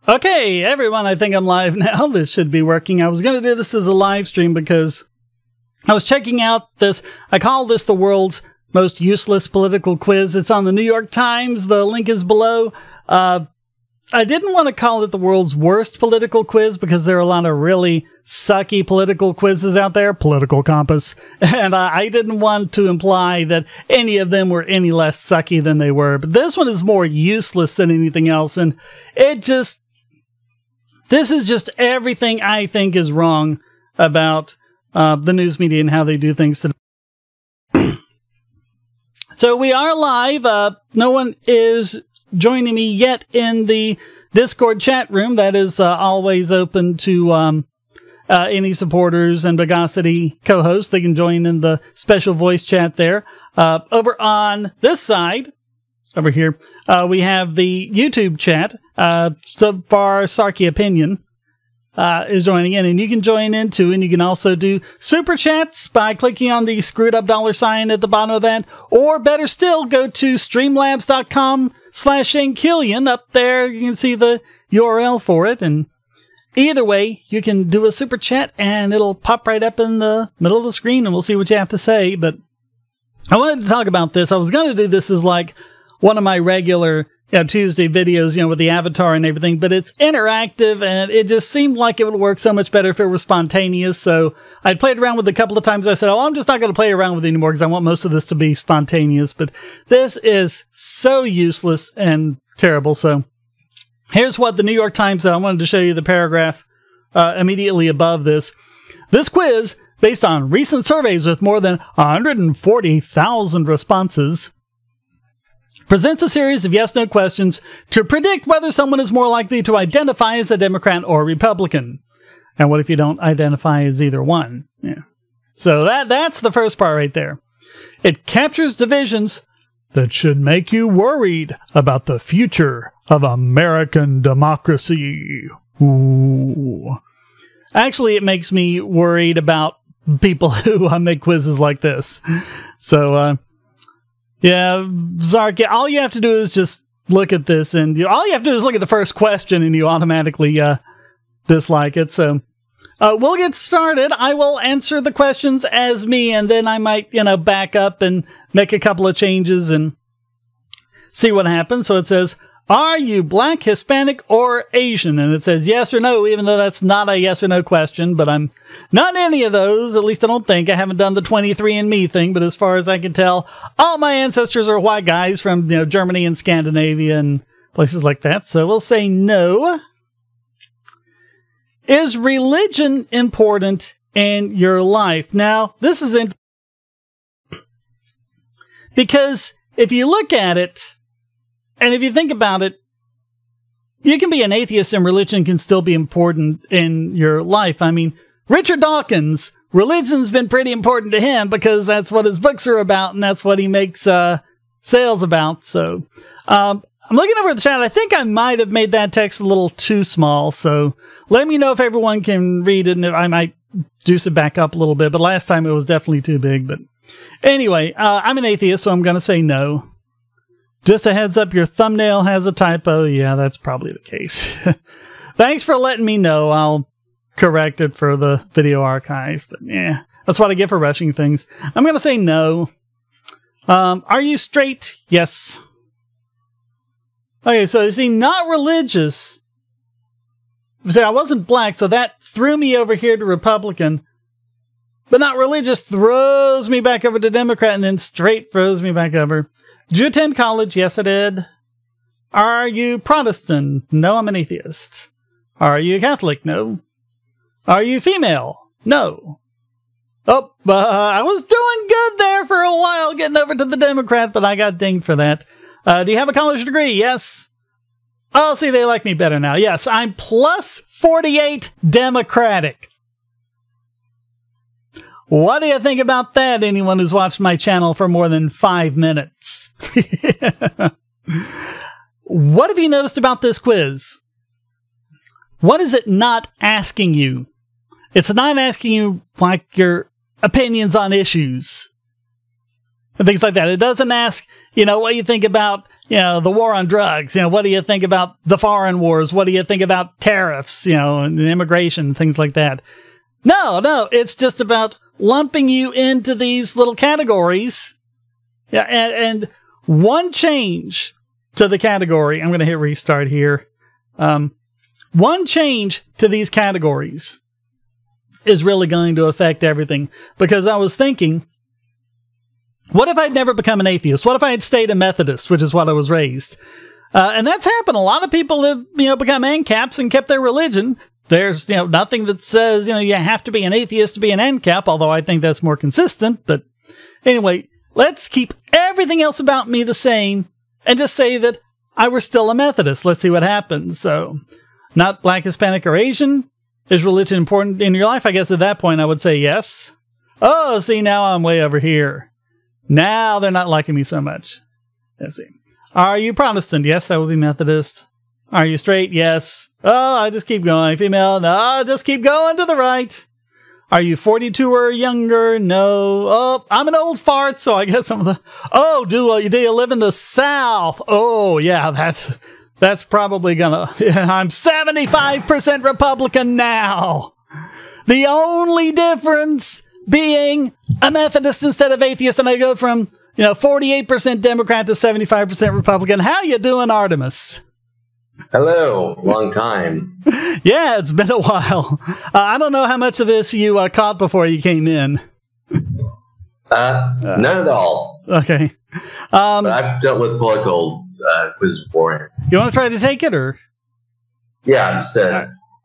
Okay, everyone, I think I'm live now. This should be working. I was going to do this as a live stream because I was checking out this. I call this the world's most useless political quiz. It's on the New York Times. The link is below. I didn't want to call it the world's worst political quiz because there are a lot of really sucky political quizzes out there, Political Compass, and I didn't want to imply that any of them were any less sucky than they were. But this one is more useless than anything else, and this is just everything I think is wrong about the news media and how they do things today. So we are live. No one is joining me yet in the Discord chat room. That is always open to any supporters and Bogosity co-hosts. They can join in the special voice chat there. Over on this side, over here, we have the YouTube chat. So far, Sarky Opinion is joining in, and you can join in too, and you can also do super chats by clicking on the screwed up $ at the bottom of that, or better still, go to streamlabs.com/Shankillian. Up there, you can see the URL for it, and either way, you can do a super chat, and it'll pop right up in the middle of the screen, and we'll see what you have to say. But I wanted to talk about this. I was going to do this as like one of my regular Tuesday videos, with the avatar and everything, but it's interactive and it just seemed like it would work so much better if it were spontaneous. So I played around with it a couple of times. I said, I'm just not going to play around with it anymore because I want most of this to be spontaneous, but this is so useless and terrible. So here's what the New York Times said. I wanted to show you the paragraph immediately above this. This quiz, based on recent surveys with more than 140,000 responses, presents a series of yes-no questions to predict whether someone is more likely to identify as a Democrat or Republican. And what if you don't identify as either one? Yeah. So that's the first part right there. It captures divisions that should make you worried about the future of American democracy. Ooh. Actually, it makes me worried about people who make quizzes like this. So, yeah, Zark, all you have to do is just look at this, and all you have to do is look at the first question, and you automatically dislike it. So we'll get started. I will answer the questions as me, and then I might, back up and make a couple of changes and see what happens. So it says, are you Black, Hispanic, or Asian? And it says yes or no, even though that's not a yes or no question, but I'm not any of those. At least I don't think. I haven't done the 23andMe thing, but as far as I can tell, all my ancestors are white guys from, Germany and Scandinavia and places like that. So we'll say no. Is religion important in your life? Now, this is interesting because if you look at it, and if you think about it, you can be an atheist and religion can still be important in your life. I mean, Richard Dawkins, religion's been pretty important to him because that's what his books are about and that's what he makes sales about. So I'm looking over the chat. I think I might have made that text a little too small. So let me know if everyone can read it and if I might juice it back up a little bit. But last time it was definitely too big. But anyway, I'm an atheist, so I'm going to say no. Just a heads up, your thumbnail has a typo. Yeah, that's probably the case. Thanks for letting me know. I'll correct it for the video archive. But yeah, that's what I get for rushing things. I'm going to say no. Are you straight? Yes. Okay, so you see, not religious. See, I wasn't Black, so that threw me over here to Republican. But not religious throws me back over to Democrat, and then straight throws me back over. Did you attend college? Yes, I did. Are you Protestant? No, I'm an atheist. Are you Catholic? No. Are you female? No. Oh, I was doing good there for a while, getting over to the Democrat, but I got dinged for that. Do you have a college degree? Yes. Oh, see, they like me better now. Yes, I'm plus 48 Democratic. What do you think about that, anyone who's watched my channel for more than 5 minutes? What have you noticed about this quiz? What is it not asking you? It's not asking you, like, your opinions on issues and things like that. It doesn't ask, what you think about the war on drugs? What do you think about the foreign wars? What do you think about tariffs, and immigration, things like that? No, it's just about lumping you into these little categories. Yeah, and one change to the category. I'm going to hit restart here. One change to these categories is really going to affect everything. Because I was thinking, what if I'd never become an atheist? What if I had stayed a Methodist, which is what I was raised? And that's happened. A lot of people have, become ANCAPs and kept their religion. There's, nothing that says, you have to be an atheist to be an ANCAP, although I think that's more consistent. But anyway, let's keep everything else about me the same and just say that I were still a Methodist. Let's see what happens. So, not Black, Hispanic, or Asian. Is religion important in your life? I guess at that point I would say yes. Oh, see, now I'm way over here. Now they're not liking me so much. Let's see. Are you Protestant? Yes, that would be Methodist. Are you straight? Yes. Oh, I just keep going. Female? No, just keep going to the right. Are you 42 or younger? No. Oh, I'm an old fart, so I guess I'm the... Oh, do you live in the South? Oh, yeah, that's probably gonna... I'm 75% Republican now. The only difference being a Methodist instead of atheist, and I go from, 48% Democrat to 75% Republican. How you doing, Artemis? Hello, long time. Yeah, it's been a while. I don't know how much of this you caught before you came in. None at all. Okay. But I've dealt with political quizzes before. You want to try to take it, or? Yeah, just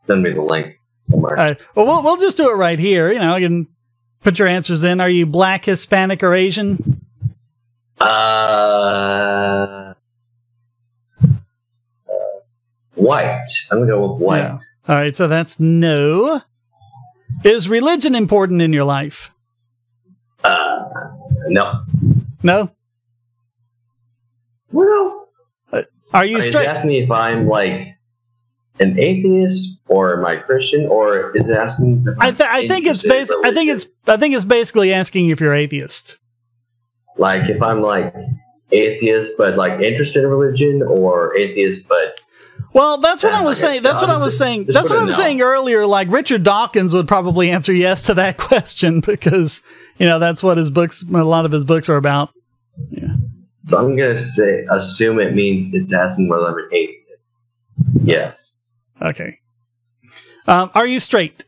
send me the link somewhere. All right. Well, we'll just do it right here. You can put your answers in. Are you Black, Hispanic, or Asian? White. I'm going to go with white. Yeah. All right, so that's no. Is religion important in your life? No. No? Well, are you straight? Is it asking me if I'm like an atheist or am I Christian, or is it asking if I'm I think it's basically asking if you're atheist. Like if I'm like atheist but like interested in religion, or atheist but... Well, that's what I was saying. That's what I was saying. That's what I was saying earlier. Like Richard Dawkins would probably answer yes to that question because, that's what a lot of his books are about. Yeah. So I'm going to assume it means it's asking whether I'm an atheist. Yes. Okay. Are you straight?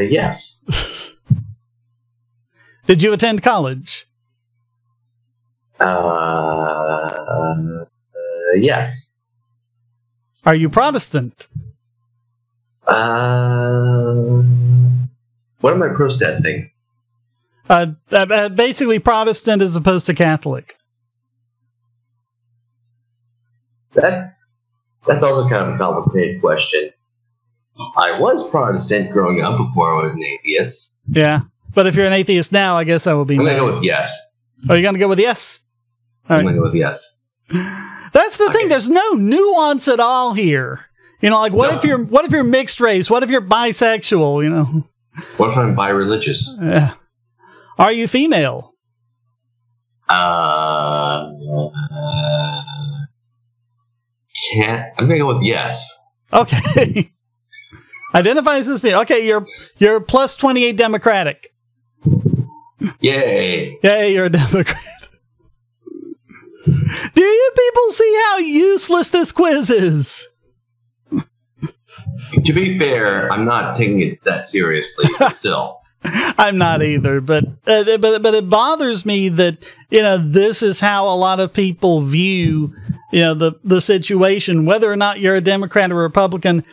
Yes. Did you attend college? Yes. Are you Protestant? What am I protesting? Basically Protestant as opposed to Catholic. That's also kind of a complicated question. I was Protestant growing up before I was an atheist. Yeah, but if you're an atheist now, I guess that would be... I'm going to go with yes. Oh, you're going to go with yes? I'm going to go with yes. That's the thing. There's no nuance at all here. Like what if you're mixed race? What if you're bisexual? What if I'm bi-religious? Are you female? Can't. I'm gonna go with yes. Okay. Identifies as female. Okay, you're plus 28 Democratic. Yay! Yay, you're a Democrat. Do you people see how useless this quiz is? To be fair, I'm not taking it that seriously, but still. I'm not either, but it bothers me that this is how a lot of people view the situation. Whether or not you're a Democrat or Republican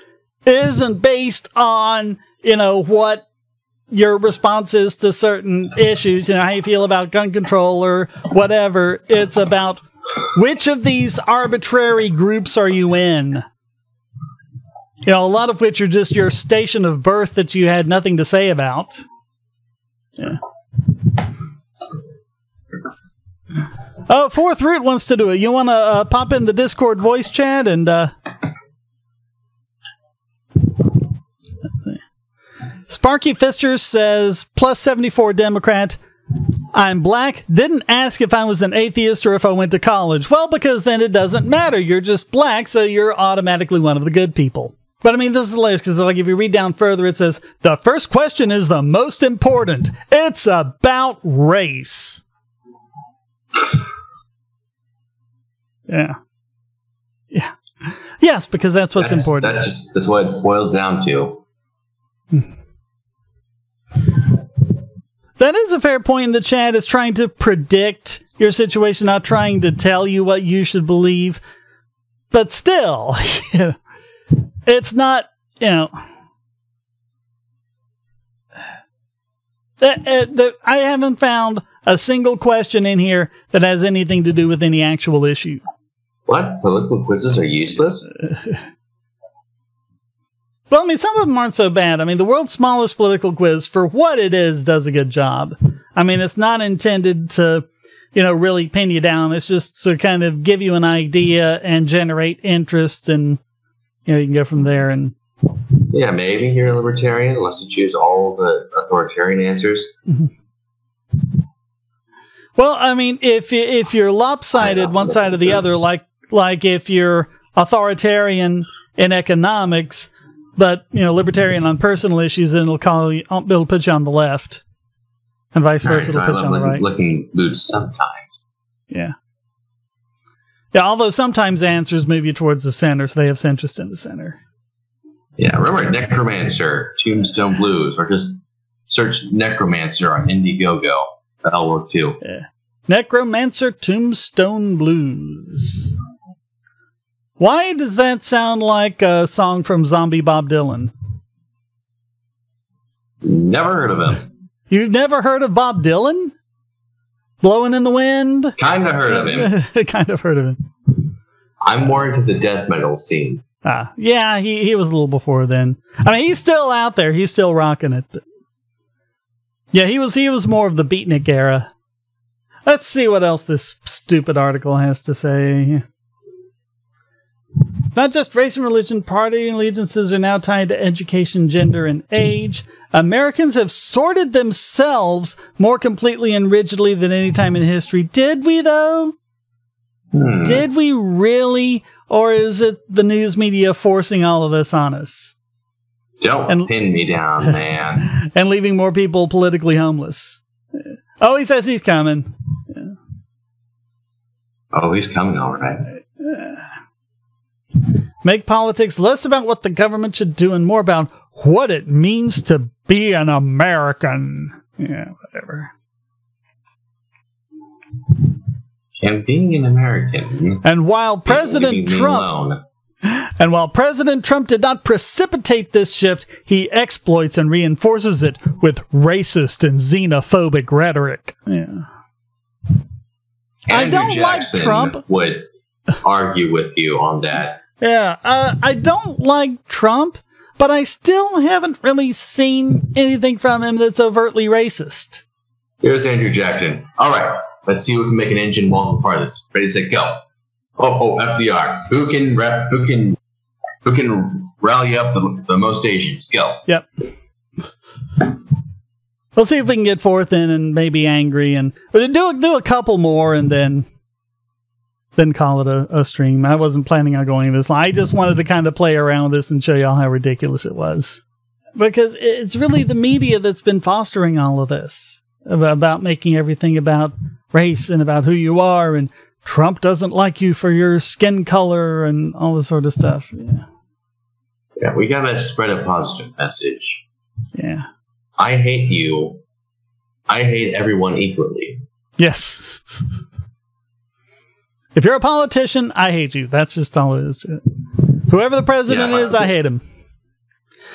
isn't based on what your response is to certain issues. How you feel about gun control or whatever. It's about which of these arbitrary groups are you in. A lot of which are just your station of birth that you had nothing to say about. Yeah. Oh, Fourth Root wants to do it. You want to pop in the Discord voice chat and... Sparky Fister says, plus 74 Democrat, I'm black. Didn't ask if I was an atheist or if I went to college. Well, because then it doesn't matter. You're just black, so you're automatically one of the good people. But I mean, this is hilarious because, like, if you read down further, it says the first question is the most important. It's about race. Yeah. Yeah. Yes, because that's what's important. That's what it boils down to. That is a fair point in the chat. Is trying to predict your situation, not trying to tell you what you should believe. But still, it's not, I haven't found a single question in here that has anything to do with any actual issue. What? Political quizzes are useless? Well, I mean, some of them aren't so bad. I mean, the world's smallest political quiz, for what it is, does a good job. I mean, it's not intended to, really pin you down. It's just to kind of give you an idea and generate interest, and, you can go from there. And yeah, maybe you're a libertarian, unless you choose all the authoritarian answers. Well, I mean, if you're lopsided one side or the other, like if you're authoritarian in economics, but libertarian on personal issues, then it'll put you on the left, and vice versa. It'll put you on the right. Looking loot sometimes. Yeah. Yeah. Although sometimes the answers move you towards the center, so they have centrist in the center. Yeah. Remember Necromancer, Tombstone Blues, or just search Necromancer on Indiegogo. That'll work too. Yeah. Necromancer, Tombstone Blues. Why does that sound like a song from Zombie Bob Dylan? Never heard of him. You've never heard of Bob Dylan? Blowing in the Wind? Kind of heard of him. Kind of heard of him. I'm more into the death metal scene. Yeah, he was a little before then. I mean, he's still out there. He's still rocking it. But yeah, he was more of the beatnik era. Let's see what else this stupid article has to say. It's not just race and religion. Party allegiances are now tied to education, gender, and age. Americans have sorted themselves more completely and rigidly than any time in history. Did we, though? Did we really? Or is it the news media forcing all of this on us? Don't pin me down, man. And leaving more people politically homeless. Oh, he says he's coming. Yeah. Oh, he's coming, all right. Make politics less about what the government should do and more about what it means to be an American. Yeah, whatever. And being an American. And while President Trump did not precipitate this shift, he exploits and reinforces it with racist and xenophobic rhetoric. Yeah. I don't like Trump. Would argue with you on that. Yeah, I don't like Trump, but I still haven't really seen anything from him that's overtly racist. Here's Andrew Jackson. All right, let's see who can make an engine while we're part of this. Ready, set, go. Oh, FDR. Who can rally up the most Asians? Go. Yep. We'll see if we can get Forth in and maybe angry, and do a couple more and then call it a stream. I wasn't planning on going this long. I just wanted to kind of play around with this and show y'all how ridiculous it was. Because it's really the media that's been fostering all of this. About making everything about race and about who you are, and Trump doesn't like you for your skin color and all this sort of stuff. Yeah, we gotta spread a positive message. Yeah. I hate you. I hate everyone equally. Yes. If you're a politician, I hate you. That's just all it is to it. Whoever the president is, I hate him.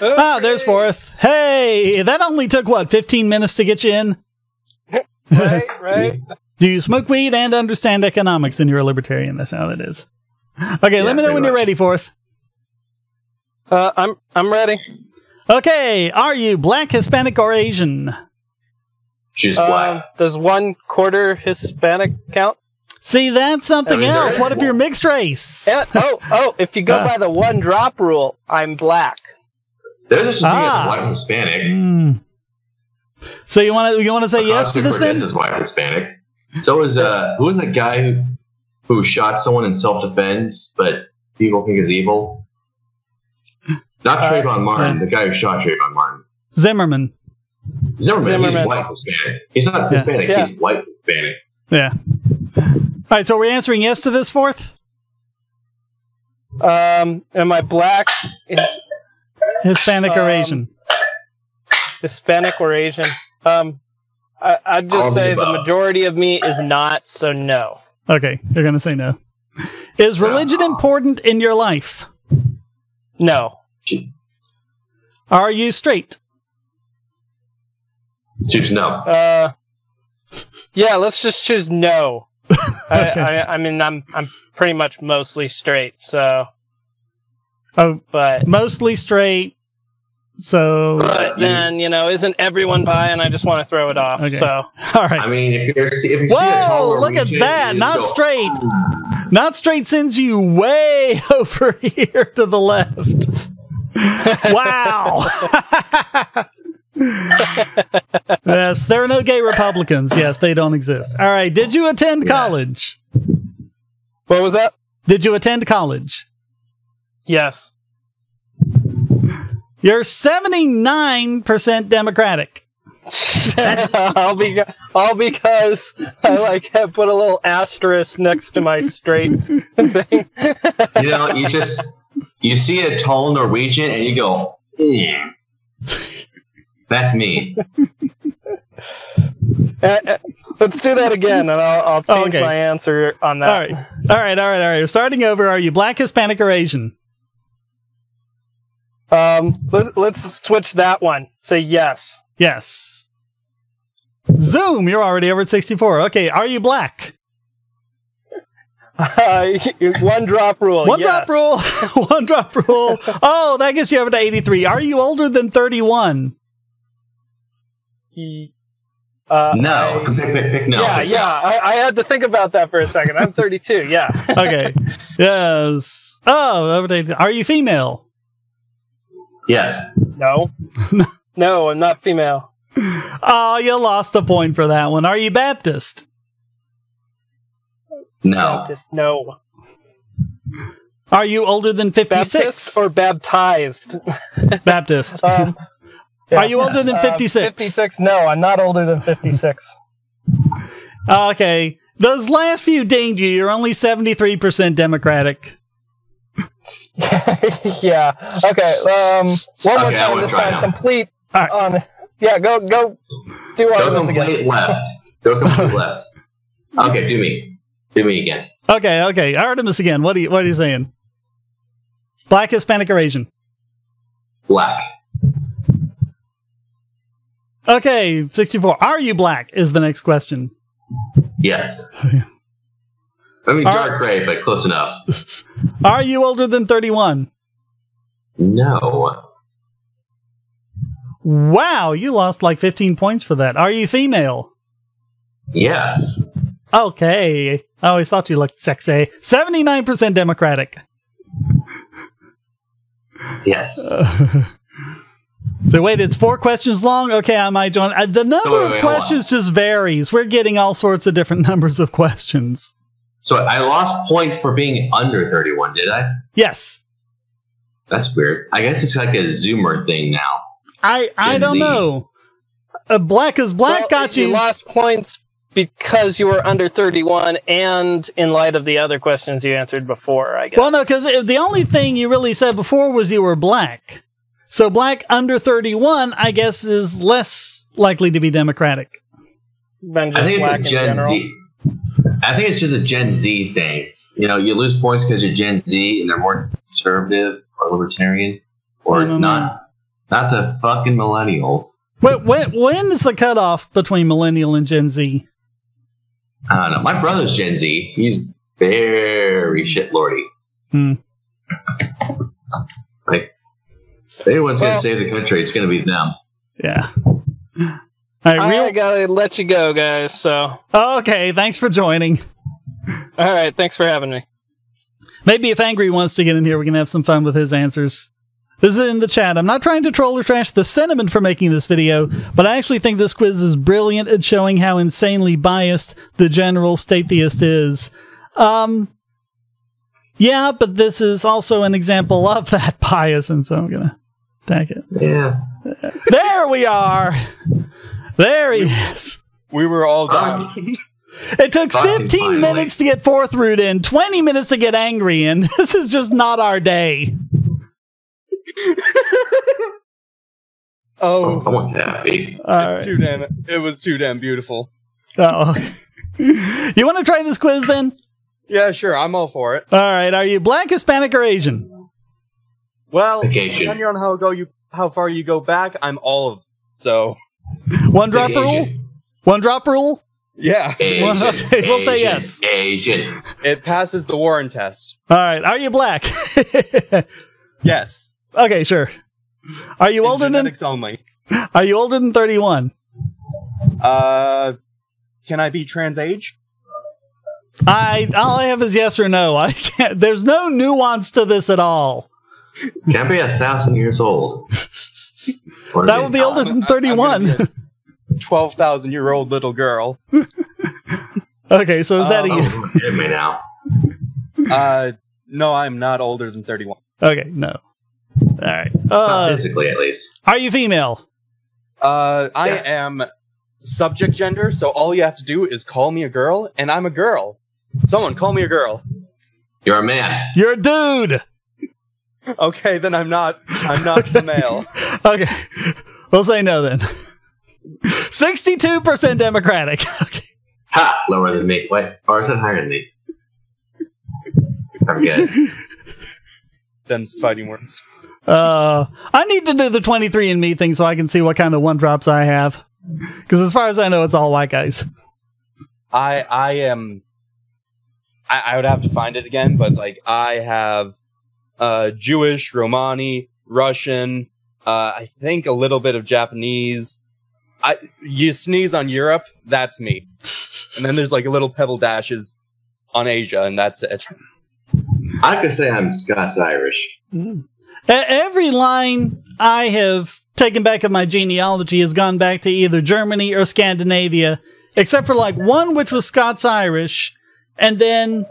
Okay. There's Forth. Hey, that only took, 15 minutes to get you in? Right. Do you smoke weed and understand economics? Then you're a libertarian. That's how it is. Okay, let me know when you're ready, Forth. I'm ready. Okay, are you black, Hispanic, or Asian? Choose black. Does 1/4 Hispanic count? See, that's something else. What if you're mixed race? If you go by the 1 drop rule, I'm black. There's a thing that's white and Hispanic. So you want to say yes to this then? This is why I'm Hispanic. So is who was that guy who shot someone in self-defense, but people think is evil? Not Trayvon Martin, the guy who shot Trayvon Martin. Zimmerman. He's white Hispanic. He's not Hispanic. Yeah. He's white Hispanic. Yeah. All right, so we're answering yes to this fourth? Am I black, Hispanic or Asian? Hispanic, or Asian? I'd just say the majority of me is not, so no. Okay, you're going to say no. Is religion important in your life? No. Are you straight? Choose no. Yeah, let's just choose no. Okay. I mean, I'm pretty much mostly straight, so. Oh, but mostly straight. So. But then, isn't everyone bi? And I just want to throw it off. Okay. So. All right. I mean, if you see a Whoa! tall Look at Norwegian, that. you Not go, straight. Not straight sends you way over here to the left. Wow. Yes, there are no gay Republicans. Yes, they don't exist. All right. Did you attend college? What was that? Did you attend college? Yes. You're 79% Democratic. all because I put a little asterisk next to my straight thing. You see a tall Norwegian and you go, that's me. Let's do that again, and I'll change my answer on that. All right. Starting over, are you black, Hispanic, or Asian? Let's switch that one. Say yes. Yes. Zoom, you're already over at 64. Okay, are you black? One drop rule. One yes. drop rule. One drop rule. Oh, that gets you over to 83. Are you older than 31? No. Pick no. Yeah. I had to think about that for a second. I'm 32. Yeah. Okay. Yes. Oh, over to 80. Are you female? Yes. No. No, I'm not female. Oh, you lost a point for that one. Are you Baptist? No. Baptist, no. Are you older than 56? Baptist or baptized? Baptist. Yeah. Are you older than 56? 56, no, I'm not older than 56. Okay. Those last few dinged you. You're only 73% Democratic. Yeah. Okay. One more time. This time, complete. Right. On. Yeah. Go. Do Artemis again. Complete left. Go complete left. Okay. Do me. Do me again. Okay. Artemis again. What are you saying? Black, Hispanic, or Asian? Black. Okay. 64. Are you black? Is the next question. Yes. I mean, dark gray, but close enough. Are you older than 31? No. Wow, you lost like 15 points for that. Are you female? Yes. Okay. I always thought you looked sexy. 79% Democratic. Yes. So wait, it's 4 questions long? Okay, I might join. The number of questions just varies. We're getting all sorts of different numbers of questions. So I lost point for being under 31, did I? Yes. That's weird. I guess it's like a Zoomer thing now. I don't know. Black is black got you. You lost points because you were under 31 and in light of the other questions you answered before, I guess. Well, no, because the only thing you really said before was you were black. So black under 31, I guess, is less likely to be Democratic. Than just black in general. Z. I think it's just a Gen Z thing. You know, you lose points because you're Gen Z and they're more conservative or libertarian, or not the fucking millennials. When is the cutoff between millennial and Gen Z? I don't know. My brother's Gen Z. He's very shitlordy. Like, if anyone's going to save the country, it's going to be them. Yeah. I gotta let you go, guys. So. Okay, thanks for joining. All right, thanks for having me. Maybe if Angry wants to get in here, we can have some fun with his answers. This is in the chat. I'm not trying to troll or trash the sentiment for making this video, but I actually think this quiz is brilliant at showing how insanely biased the general state theist is. Yeah, but this is also an example of that bias, and so I'm gonna attack it. Yeah. There we are! There he is! We were all done. It took Fucking 15 finally. minutes to get fourth root in, 20 minutes to get angry in. This is just not our day. Oh, Someone's happy. it was too damn beautiful. Oh. You want to try this quiz then? Yeah, sure, I'm all for it. All right. Are you black, Hispanic, or Asian? Well, Vacation. depending on how far you go back, I'm all of. So, One drop Big rule? Asian. One drop rule? yeah, Asian. Okay, we'll say Asian, yes. Asian. it passes the Warren test. All right. Are you black? Yes. Okay, sure. Are you In older than genetics only. 31? Can I be trans age? All I have is yes or no. I can't. There's no nuance to this at all. Can't be 1,000 years old. That would be older than 31. 12,000-year-old little girl. Okay, so is that a yes? Oh, hit me now. No, I'm not older than 31. Okay, no. All right. Not physically, at least. Are you female? I Yes. am subject gender, so all you have to do is call me a girl, and I'm a girl. Someone call me a girl. You're a man. You're a dude. Okay, then I'm not the male. Okay, we'll say no then. 62% Democratic. Okay. Ha! Lower than me. Wait, or is it higher than me? I forget. Them's fighting words. I need to do the 23andMe thing so I can see what kind of one drops I have. Because as far as I know, it's all white guys. I would have to find it again, but like I have Jewish, Romani, Russian, I think a little bit of Japanese. You sneeze on Europe, that's me. And then there's like a little pebble dashes on Asia, and that's it. I could say I'm Scots-Irish. Every line I have taken back of my genealogy has gone back to either Germany or Scandinavia, except for like one which was Scots-Irish, and then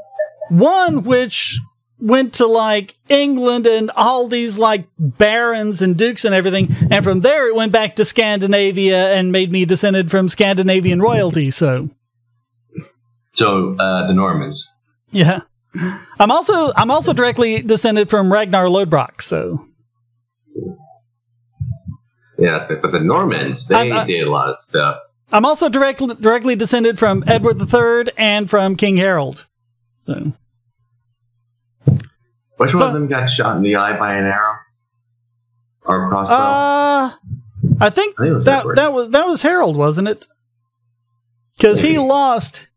one which went to like England and all these like barons and dukes and everything, and from there it went back to Scandinavia and made me descended from Scandinavian royalty. So the Normans. yeah, I'm also directly descended from Ragnar Lodbrok. So Yeah, that's it. But the Normans, they did a lot of stuff. I'm also directly descended from Edward III and from King Harold. So. Which one of them got shot in the eye by an arrow? Or a crossbow? I think it was that Edward. was Harold, wasn't it? Because he lost.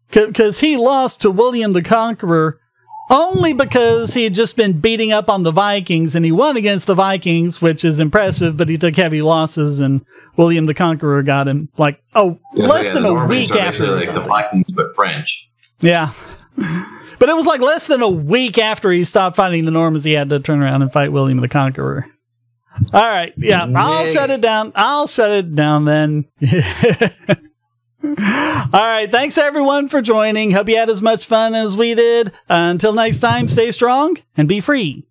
Because he lost to William the Conqueror only because he had just been beating up on the Vikings, and he won against the Vikings, which is impressive, but he took heavy losses, and William the Conqueror got him less than a week after. Like the Vikings, but French. Yeah. But it was like less than a week after he stopped fighting the Normans, he had to turn around and fight William the Conqueror. All right. Yeah. I'll shut it down then. All right. Thanks everyone for joining. Hope you had as much fun as we did. Until next time, stay strong and be free.